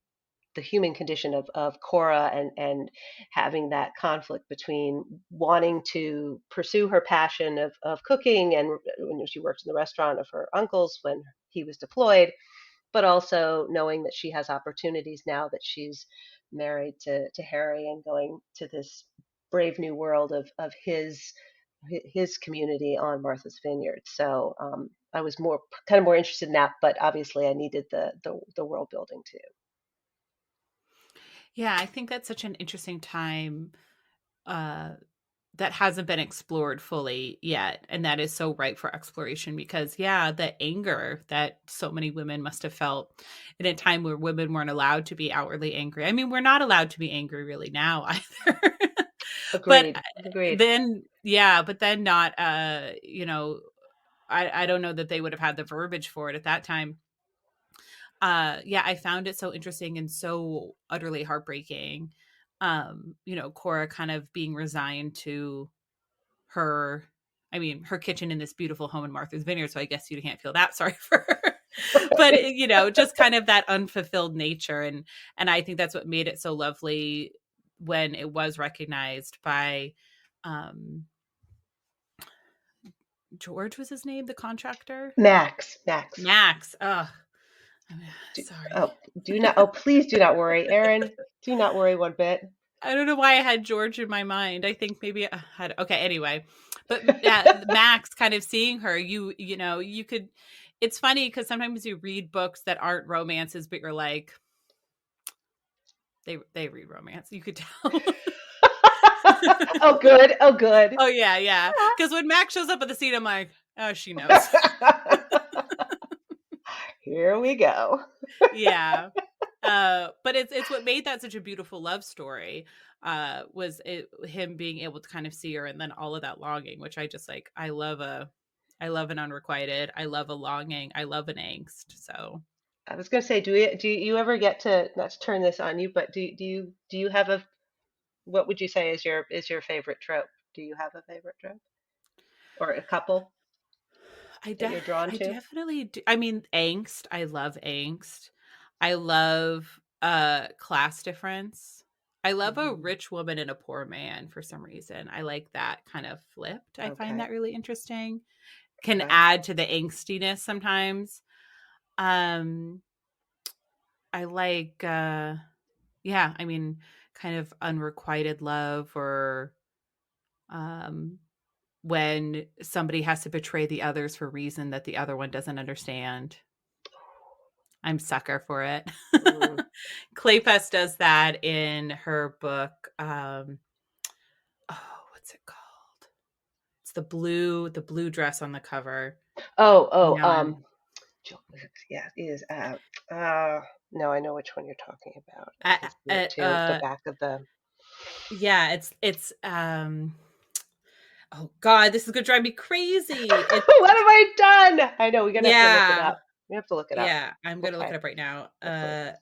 the human condition of Cora, and having that conflict between wanting to pursue her passion of cooking, and when she worked in the restaurant of her uncle's when he was deployed, but also knowing that she has opportunities now that she's married to Harry, and going to this brave new world of his community on Martha's Vineyard. So I was more interested in that, but obviously I needed the world building too. Yeah, I think that's such an interesting time, uh, that hasn't been explored fully yet, and that is so ripe for exploration because, yeah, the anger that so many women must have felt in a time where women weren't allowed to be outwardly angry. I mean, we're not allowed to be angry really now either. But, Agreed. Agreed. then yeah, but then not, I don't know that they would have had the verbiage for it at that time. Yeah, I found it so interesting and so utterly heartbreaking. Cora kind of being resigned to her her kitchen in this beautiful home in Martha's Vineyard, so I guess you can't feel that sorry for her. But, just kind of that unfulfilled nature, and I think that's what made it so lovely when it was recognized by, um George was his name, the contractor? Max. Max. Max. Oh, Do, sorry. oh, do not. Oh, please do not worry, Aaron. Do not worry one bit. I don't know why I had George in my mind. I think maybe I had okay, anyway. But Max kind of seeing her, you could it's funny because sometimes you read books that aren't romances, but you're like, they read romance. You could tell. Oh, good. Oh, good. Oh yeah, yeah. Because when Max shows up at the scene, I'm like, oh, she knows. Here we go. Yeah. But it's what made that such a beautiful love story. Was it him being able to kind of see her and then all of that longing, which I just like. I love an unrequited. I love a longing. I love an angst. So I was going to say, do you ever get to, not to turn this on you, but do you have a, what would you say is your favorite trope? Do you have a favorite trope or a couple I that de- you're drawn I to? definitely do. I mean, angst. I love angst. I love class difference. I love a Mhm. rich woman and a poor man for some reason. I like that kind of flipped. I find Okay. that really interesting. Can Okay. add to the angstiness sometimes. Um I like yeah, kind of unrequited love or um when somebody has to betray the others for a reason that the other one doesn't understand. I'm sucker for it. Mm. Claypest does that in her book. Oh, what's it called? It's the blue dress on the cover. Oh, oh, Now I'm yeah, it is. Uh, no, I know which one you're talking about. I can I, see it too. The back of the. yeah, it's oh god, this is gonna drive me crazy. It's What have I done? I know we're gonna have to look it yeah. up. We have to look it up. Yeah, I'm gonna look Okay. it up right now.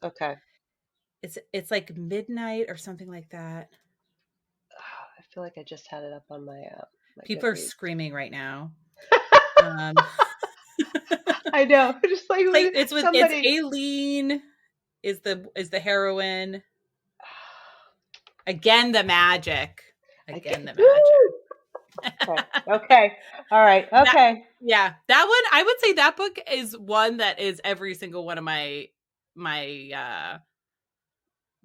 Okay. It's like midnight or something like that. I feel like I just had it up on my People are Goodreads. screaming right now. Um, I know. Just like it's somebody. Aileen is the heroine. Again, the magic. I Again, get. the magic. Woo! Okay. Okay. All right. That Okay. yeah, that one I would say that book is one that is every single one of my my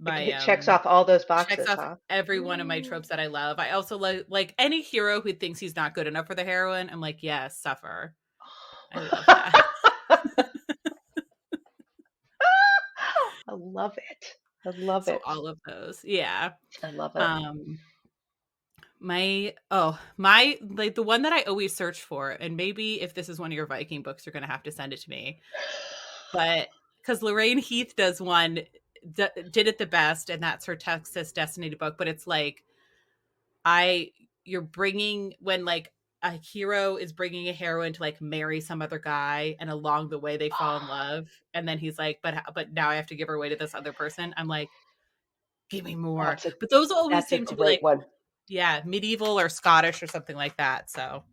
It checks off all those checks boxes, off huh? every one of my Mm. tropes that I love. I also like any hero who thinks he's not good enough for the heroine. I'm like, yes, suffer. I love that. I love it. I love So it. all of those, yeah. I love it. Um, my like the one that I always search for, and maybe if this is one of your Viking books, you're gonna have to send it to me. But because Lorraine Heath does one, did it the best, and that's her Texas Destiny book. But it's like I you're bringing when like a hero is bringing a heroine to like marry some other guy, and along the way they fall in love, and then he's like, but now I have to give her away to this other person. I'm like, give me more. That's a But those always that's a seem to be great like, one. yeah, medieval or Scottish or something like that. So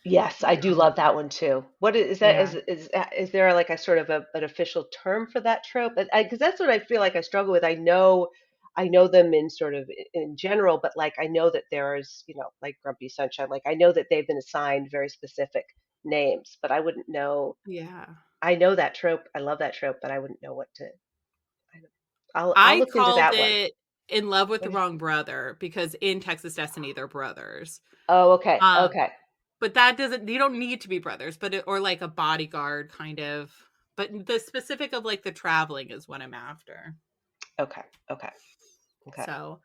Yes, I do love that one too. What is that? yeah, Is there like a sort of an official term for that trope? Because that's what I feel like I struggle with. I know them in sort of in general, but like I know that there's, like Grumpy Sunshine. Like I know that they've been assigned very specific names, but I wouldn't know. yeah. I know that trope. I love that trope, but I wouldn't know what to. I don't- I'll I look into called that one. it In Love with What the is? Wrong Brother because in Texas Destiny they're brothers. Oh, okay, Um, okay, but that doesn't you don't need to be brothers, but or like a bodyguard kind of. But the specific of like the traveling is what I'm after. okay, okay. Okay. So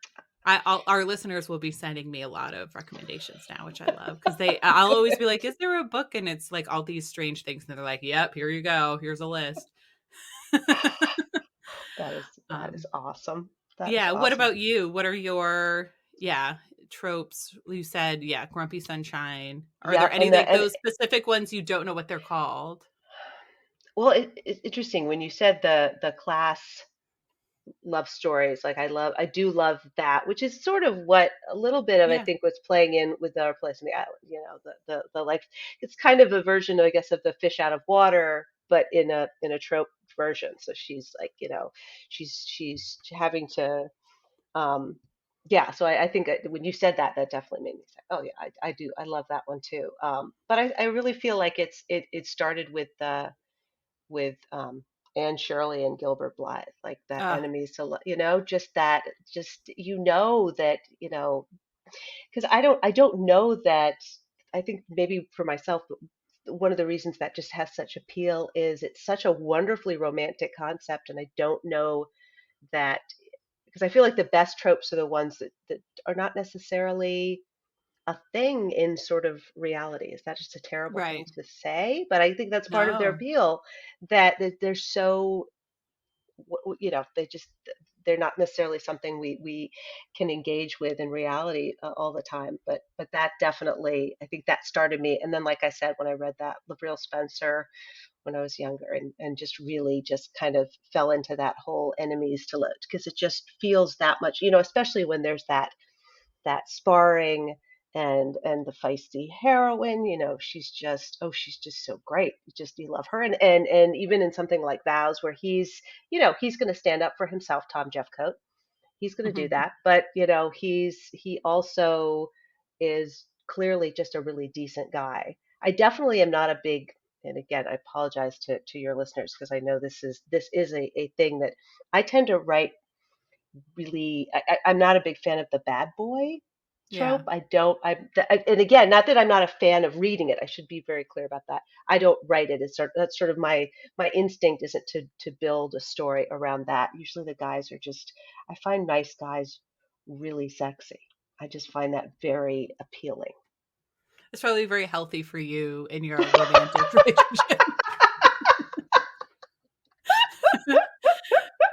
our listeners will be sending me a lot of recommendations now, which I love because I'll always be like, "Is there a book?" And it's like all these strange things, and they're like, "Yep, here you go. Here's a list." That is um, awesome. That is yeah. What awesome. about you? What are your tropes? You said Grumpy Sunshine. Are there Yep, any and the like and those specific ones you don't know what they're called? well, it's interesting when you said the class love stories. Like I do love that, which is sort of what a little bit of I Yeah. think what's playing in with Our Place on the Island. The like it's kind of a version, I guess, of the fish out of water, but in a trope version. So she's like, she's having to um yeah. So I think when you said that, that definitely made me say, oh yeah, I do, I love that one too. But I really feel like it started with Anne Shirley and Gilbert Blythe, like that Uh, enemies to just that, just that, because I don't know that. I think maybe for myself, one of the reasons that just has such appeal is it's such a wonderfully romantic concept, and I don't know that, because I feel like the best tropes are the ones that are not necessarily a thing in sort of reality. Is that just a terrible thing right. to say? But I think that's part of their No. appeal, that they're so, they just, they're not necessarily something we can engage with in reality all the time. But that definitely, I think that started me. And then, like I said, when I read that Lavril Spencer when I was younger, and just really just kind of fell into that whole enemies to lovers, because it just feels that much, especially when there's that sparring and the feisty heroine, she's just so great. You love her. And even in something like Vows, where he's going to stand up for himself, Tom Jeffcoat, he's going to do Mhm. that. But he also is clearly just a really decent guy. I definitely am not a big, and again, I apologize to your listeners, because I know this is a thing that I tend to write really. I'm not a big fan of the bad boy trope. Yeah. I don't. And again, not that I'm not a fan of reading it. I should be very clear about that. I don't write it. That's sort of my instinct, isn't to build a story around that. Usually, the guys are just. I find nice guys really sexy. I just find that very appealing. It's probably very healthy for you in your romantic relationship.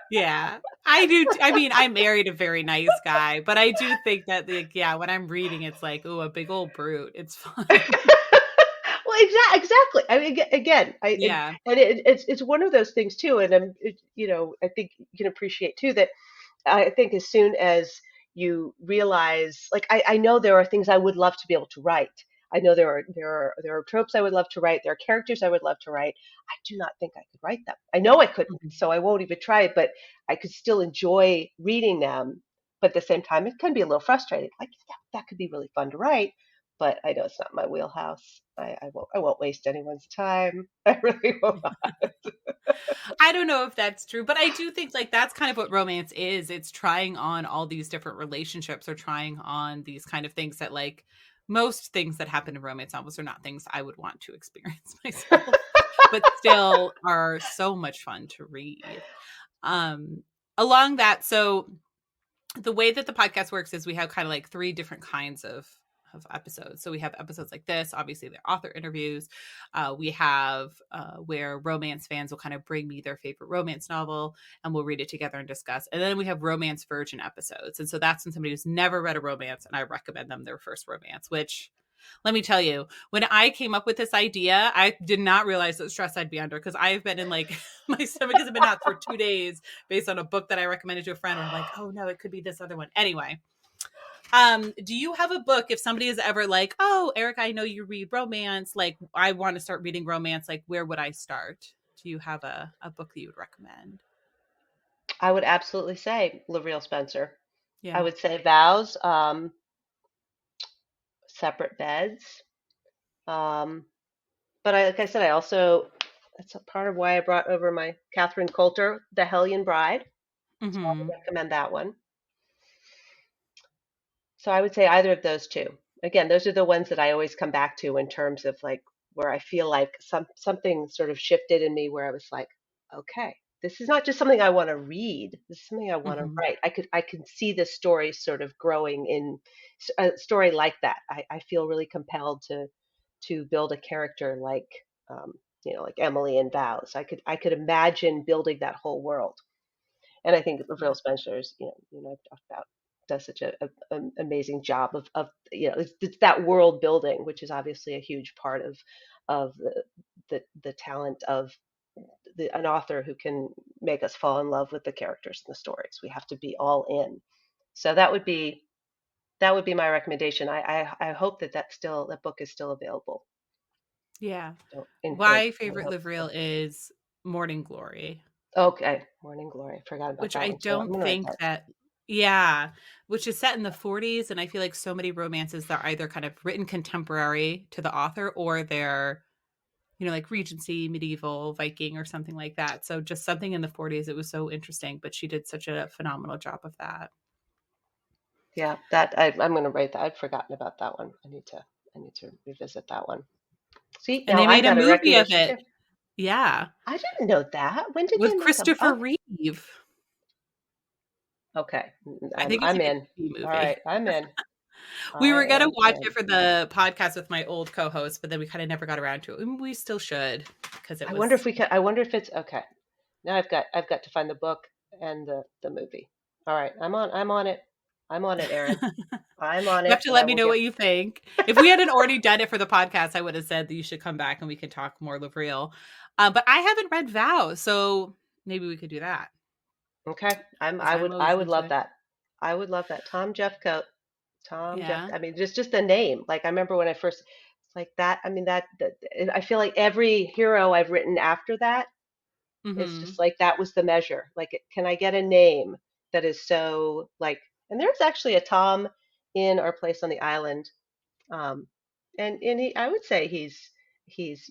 Yeah. I do I mean, I married a very nice guy, but I do think that, like, yeah, when I'm reading, it's like, "Oh, a big old brute." It's fun. Well, exactly. I mean, again, Yeah. and it's one of those things too. And I think you can appreciate too that I think as soon as you realize, like, I know there are things I would love to be able to write. I know there are tropes I would love to write. There are characters I would love to write. I do not think I could write them. I know I couldn't, Mhm. so I won't even try it. But I could still enjoy reading them. But at the same time, it can be a little frustrating. Like, yeah, that could be really fun to write, but I know it's not my wheelhouse. I won't waste anyone's time. I really won't. I don't know if that's true, but I do think, like, that's kind of what romance is. It's trying on all these different relationships or trying on these kind of things that, like, most things that happen in romance novels are not things I would want to experience myself, but still are so much fun to read. Um, Along that, so the way that the podcast works is we have kind of like three different kinds of episodes. So we have episodes like this, obviously they're author interviews. We have where romance fans will kind of bring me their favorite romance novel and we'll read it together and discuss. And then we have romance virgin episodes. And so that's when somebody who's never read a romance and I recommend them their first romance, which let me tell you, when I came up with this idea, I did not realize the stress I'd be under because I've been in like my stomach has been knots for 2 days based on a book that I recommended to a friend where I'm like, oh no, it could be this other one. Anyway, do you have a book if somebody is ever like, oh, Erica, I know you read romance, like I want to start reading romance, like where would I start? Do you have a book that you would recommend? I would absolutely say Lavril Spencer. I Yeah. would say Vows, Separate Beds. Um, but like I said, I also, that's a part of why I brought over my Catherine Coulter, The Hellion Bride. So I Mm-hmm. would recommend that one. So I would say either of those two. Again, those are the ones that I always come back to in terms of like where I feel like something sort of shifted in me where I was like, okay. this is not just something I want to read. This is something I want to Hmm. write. I can see this story sort of growing in a story like that. I feel really compelled to build a character like um, like Emily in Vows. I could imagine building that whole world. And I think Phil Yeah. Spencer's, I've talked about, does such an amazing job of it's that world building, which is obviously a huge part of the talent of an author who can make us fall in love with the characters and the stories. We have to be all in. So that would be my recommendation. I hope that book is still available. Yeah. Don't My I would favorite hope live so. reel is Morning Glory, Okay, Morning Glory. I forgot about which that I one too. I'm don't gonna write think that. that, yeah, which is set in the 40s. And I feel like so many romances that are either kind of written contemporary to the author or they're, like Regency, medieval, Viking, or something like that. So just something in the 40s. It was so interesting, but she did such a phenomenal job of that. Yeah, I'm gonna write that. I'd forgotten about that one. I need to revisit that one. See, And now they I made a got a movie of recommendation it. too. Yeah. I didn't know that. When did they With make them? Christopher Oh, Reeve. okay. I I'm think it's I'm like a in. TV All movie. right, I'm in. We I were gonna am watch it in. for the podcast with my old co-host, but then we kind of never got around to it. And we still should because it I wonder was. if we can. I wonder if it's okay. Now I've got to find the book and the movie. All right, I'm on it. I'm on it, Erin. I'm on You have it, to and I let me will know get. what you think. If we hadn't already done it for the podcast, I would have said that you should come back and we could talk more Live Real. But I haven't read Vow, so maybe we could do that Okay, because I I'm would I always would love into. that. I would love that. Tom Jeffcoat. Tom Jeff. Yeah. I mean, just the name. Like I remember when I first. It's like that. I mean that I feel like every hero I've written after that, it's Hmm. just like that was the measure. Like, can I get a name that is so like? And there's actually a Tom in Our Place on the Island, um, and I would say he's he's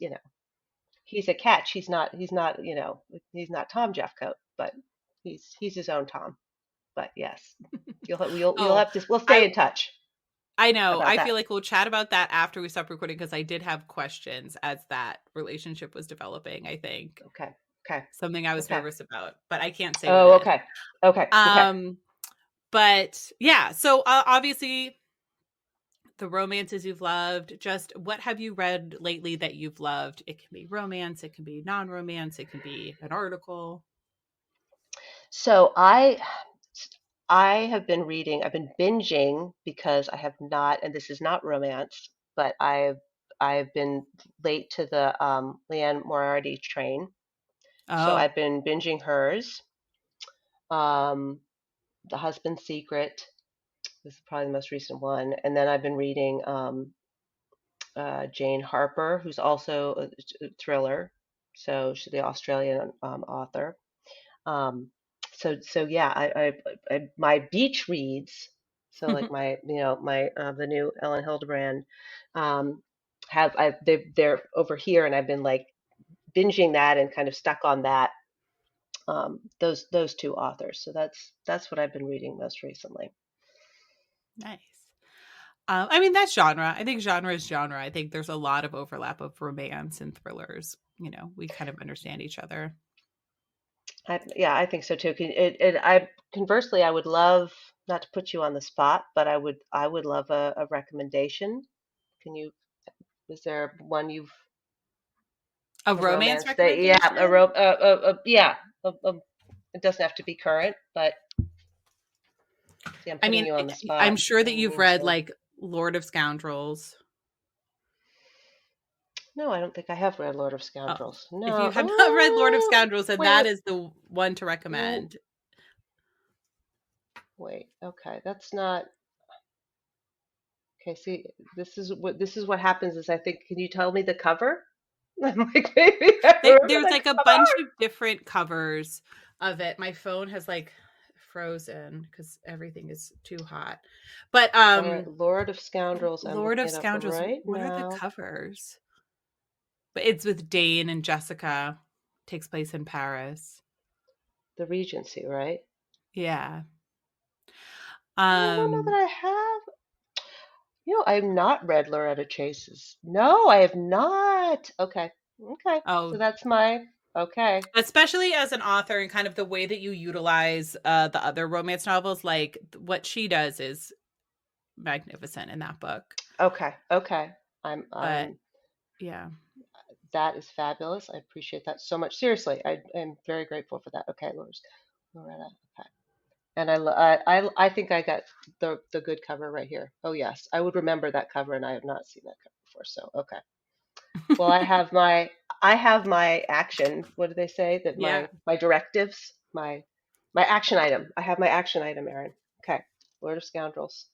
a catch. He's not Tom Jeffcoat, but he's his own Tom. But yes, you'll Oh, have to. We'll stay I in touch I know. about I that. feel like we'll chat about that after we stop recording because I did have questions as that relationship was developing, I think. Okay. Okay. Something I was Okay. nervous about, but I can't say what Oh, it is. okay. Okay. Okay. Um, but yeah, so obviously the romances you've loved, just what have you read lately that you've loved? It can be romance, it can be non-romance, it can be an article. So I have been reading, I've been binging because I have not, and this is not romance, but I've been late to the Leanne Moriarty train. So Oh. I've been binging hers. Um, The Husband's Secret. This is probably the most recent one. And then I've been reading Jane Harper, who's also a thriller. So she's the Australian author. Um, so yeah, my beach reads. So like my the new Ellen Hildebrand um, they're over here, and I've been like binging that and kind of stuck on that those two authors. So that's what I've been reading most recently. Nice. I mean, that's genre. I think genre is genre. I think there's a lot of overlap of romance and thrillers. We kind of understand each other. Yeah, I think so too. I conversely, I would love not to put you on the spot, but I would love a recommendation. Can you? Is there one you've A a romance romance that yeah recommendation? yeah it doesn't have to be current, but see, I'm I putting mean, you on the I'm spot. sure I that you've mean read to. like Lord of Scoundrels. No, I don't think I have read Lord of Oh, Scoundrels. if you No. have not read Lord of Scoundrels, then Wait, that wait, is the one to w- recommend. wait. Okay, that's not. Okay, see, this is what happens. Is I think. Can you tell me the cover? I'm like, maybe I remember There's the like a cover. bunch of different covers of it. My phone has like frozen because everything is too hot. But All right, Lord of Scoundrels. I'm Lord looking of it up Scoundrels, right what are the now. covers? But it's with Dane and Jessica. Takes place in Paris. The Regency, right? Yeah. I don't know that Um I have. I have not read Loretta Chase's. No, I have not. Okay. Okay. So oh, that's my. Okay. Especially as an author and kind of the way that you utilize the other romance novels, like what she does is magnificent in that book. Okay. Okay. But I'm yeah. that is fabulous. I appreciate that so much. Seriously, I am very grateful for that. Okay, Loretta. Okay. And I think I got the good cover right here. Oh yes, I would remember that cover, and I have not seen that cover before. So okay. Well, I have my action. What do they say? That Yeah. my directives, my action item. I have my action item, Erin. Okay. Lord of Scoundrels.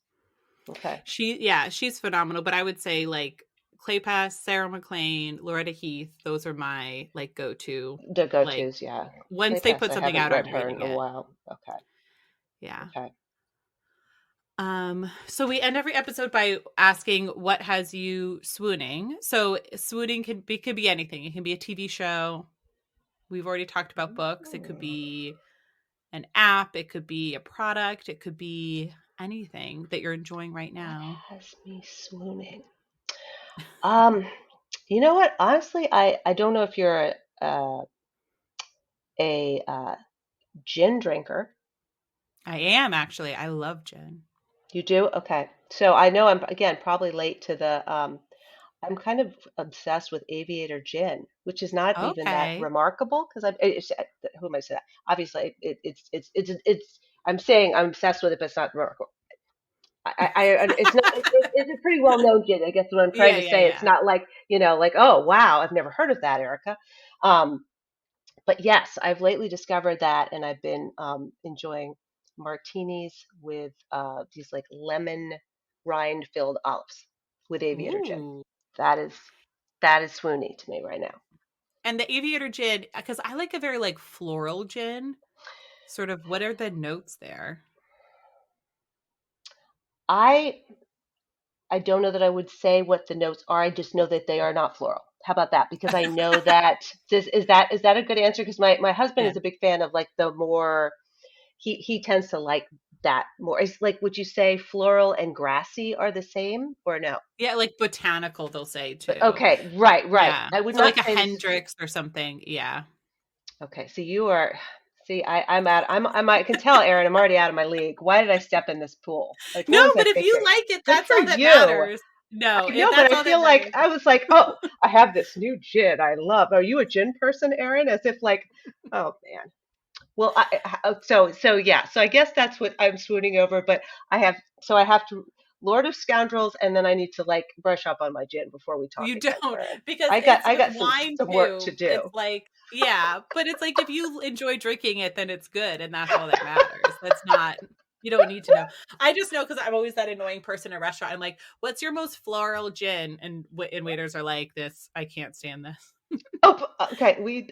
Okay. She's phenomenal, but I would say like Clay Pass, Sarah McLean, Loretta Heath, those are my like go-to, The like go-tos, yeah. once they Claypass, put I something haven't out, read I'm her in reading a it. while. Okay. Yeah. Okay. So we end every episode by asking what has you swooning. So swooning could be anything. It can be a TV show. We've already talked about books. It could be an app, it could be a product, it could be anything that you're enjoying right What now. has me swooning? Um, you know what? Honestly, I don't know if you're a gin drinker. I am actually. I love gin. You do? Okay. So I know I'm again probably late to the I'm kind of obsessed with Aviator Gin, which is not even that Okay. remarkable because who am I saying that? Obviously, it's I'm saying I'm obsessed with it, but it's not remarkable. It's not it's a pretty well known gin. I guess what I'm trying Yeah, to yeah, say. It's yeah. not like like oh wow, I've never heard of that, Erica. Um, but yes, I've lately discovered that, and I've been enjoying martinis with these like lemon rind filled olives with Aviator Gin. Ooh. That is that is swoony to me right now. And the Aviator gin, because I like a very like floral gin. Sort of what are the notes there? I I don't know that I would say what the notes are. I just know that they are not floral. How about that? Because I know that is that a good answer? Because my husband Yeah. is a big fan of like the more he tends to like that more. Is like would you say floral and grassy are the same or no? Yeah, like botanical, they'll say But too. okay, right, right. Yeah. I would So like not a say this is Hendrix or something. Yeah. okay. So you are see I can tell Aaron I'm already out of my league. Why did I step in this pool? Like No, what was I but if you thinking? like it, Good that's for all that you. matters. No, I if know, but that's I all that feel like matters. I was like, oh, I have this new gin I love. Are you a gin person, Aaron? As if like, oh man. Well, so yeah. So I guess that's what I'm swooning over. But I have to Lord of Scoundrels, and then I need to like brush up on my gin before we talk You again, don't, Aaron. because it's I with got wine some work to too. It's do. like, yeah, but it's like if you enjoy drinking it, then it's good, and that's all that matters. That's not, you don't need to know. I just know because I'm always that annoying person in a restaurant. I'm like, "What's your most floral gin?" And waiters are like, "This, I can't stand this." Oh, okay.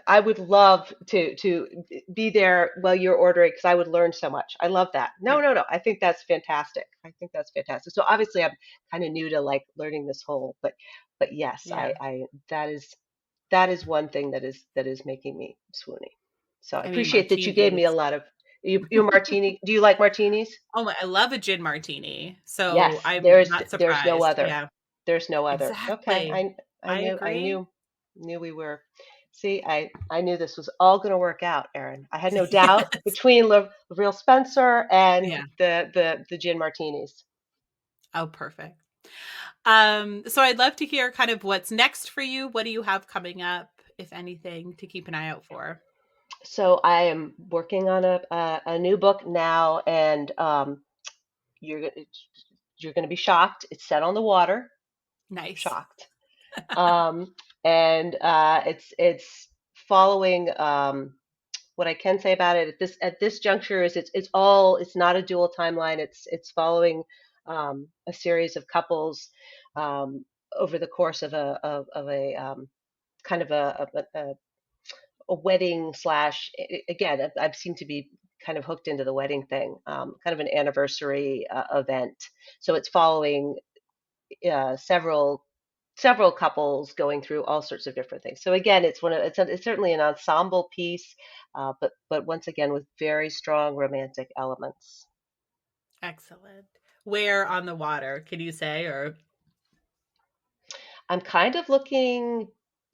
I would love to be there while you're ordering because I would learn so much. I love that. No, Yeah, no, no. I think that's fantastic. I think that's fantastic. So obviously I'm kind of new to like learning this whole, but yes, yeah. I that is one thing that is making me swoony. So I I mean, appreciate that you gave me a martinis. lot of you martini. Do you like martinis? Oh my, I love a gin martini, so Yes, I'm not there's no surprised. other. Yeah, There's no other. Okay, exactly. I I agree. knew we were. See, I knew this was all going to work out, Erin. I had no doubt Yes. between Real Spencer and Yeah. the gin martinis. Oh, perfect. So I'd love to hear kind of what's next for you. What do you have coming up, if anything, to keep an eye out for? So I am working on a new book now, and you're you're going to be shocked. It's set on the water. Nice. Shocked. Um, and it's following what I can say about it at this juncture is it's not a dual timeline. It's following a series of couples over the course of a kind of a wedding slash again I seem to be kind of hooked into the wedding thing, kind of an anniversary event. So it's following several couples going through all sorts of different things. So again, it's certainly an ensemble piece, but once again with very strong romantic elements. Excellent. Where on the water, can you say? Or I'm kind of looking.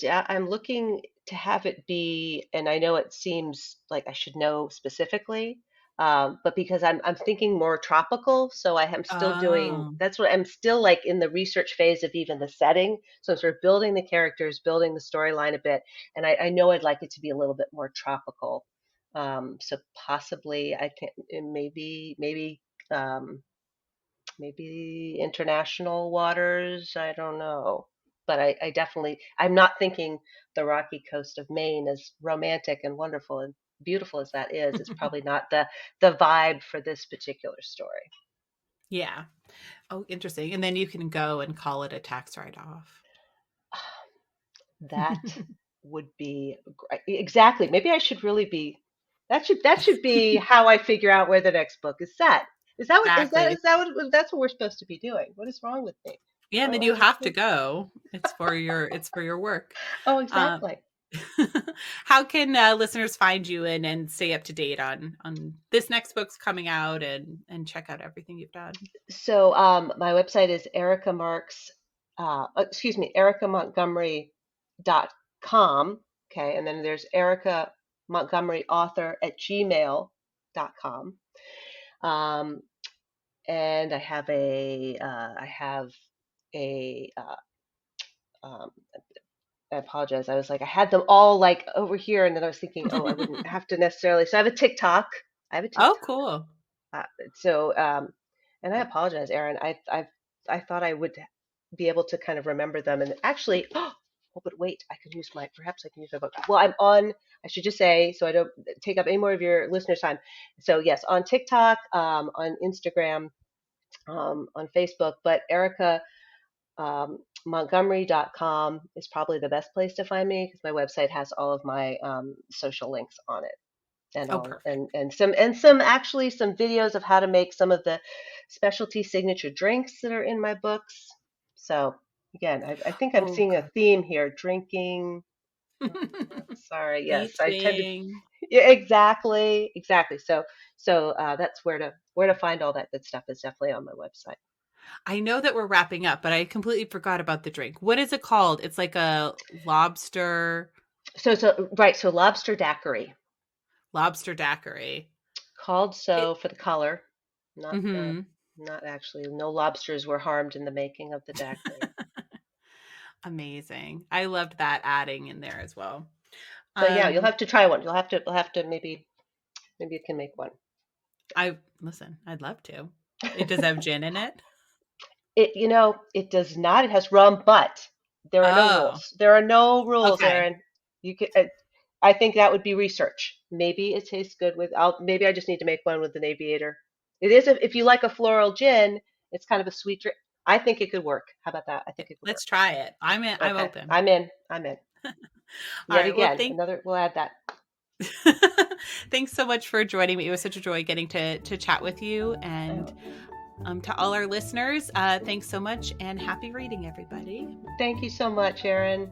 I'm looking. to have it be, and I know it seems like I should know specifically, but because I'm thinking more tropical, so I am still doing, Oh, that's what I'm still like in the research phase of even the setting. So I'm sort of building the characters, building the storyline a bit, and I know I'd like it to be a little bit more tropical. So possibly I can um, maybe international waters. I don't know. But I definitely, I'm not thinking the rocky coast of Maine, as romantic and wonderful and beautiful as that is. It's probably not the vibe for this particular story. yeah. Oh, interesting. And then you can go and call it a tax write-off. That would be great. Exactly. Maybe I should really be. That should be how I figure out where the next book is set. Exactly. That's what we're supposed to be doing? What is wrong with me? Yeah, and then Oh, you have to go. It's for your work. oh, Um, exactly. how can listeners find you and stay up to date on this next book's coming out and check out everything you've done? So my website is Erika Montgomery com. Okay, and then there's Erika Montgomery author at gmail.com. Um, and I have a um, I apologize. I was like, I had them all like over here, and then I was thinking, oh, I wouldn't have to necessarily. So I have a TikTok. I have a Oh, TikTok. cool. Uh, so, and I apologize, Erin. I thought I would be able to kind of remember them, and actually, oh, but wait, perhaps I can use my book. Well, I'm on. I should just say, so I don't take up any more of your listeners' time. So yes, on TikTok, on Instagram, on Facebook, but Erica Montgomery.com is probably the best place to find me because my website has all of my social links on it and Oh, all perfect. and some actually some videos of how to make some of the specialty signature drinks that are in my books. So again, I think I'm Oh, seeing a good. theme here. Drinking. Sorry, yes, I tend to. Eating. Yeah, exactly. So that's where to find all that good stuff is definitely on my website. I know that we're wrapping up, but I completely forgot about the drink. What is it called? It's like a So lobster lobster daiquiri. called It, so for the color, not mhm. not actually. No lobsters were harmed in the making of the daiquiri. Amazing. I loved that adding in there as well. So yeah, you'll Um, have to try one. You'll have to maybe you can make one. I listen, I'd love to. It does have gin in it? It does not. It has rum, but there are no Oh, rules. There are no rules, okay. Aaron. You can. I think that would be research. Maybe it tastes good with. Maybe I just need to make one with an aviator. It is if you like a floral gin, it's kind of a sweet drink. I think it could work. How about that? I think it could work. Let's try it. I'm Okay, open. I'm in. I'm in. All Yet right. Well, again, another. We'll add that. thanks so much for joining me. It was such a joy getting to chat with you. And Oh, to all our listeners, thanks so much and happy reading, everybody. thank you so much, Aaron.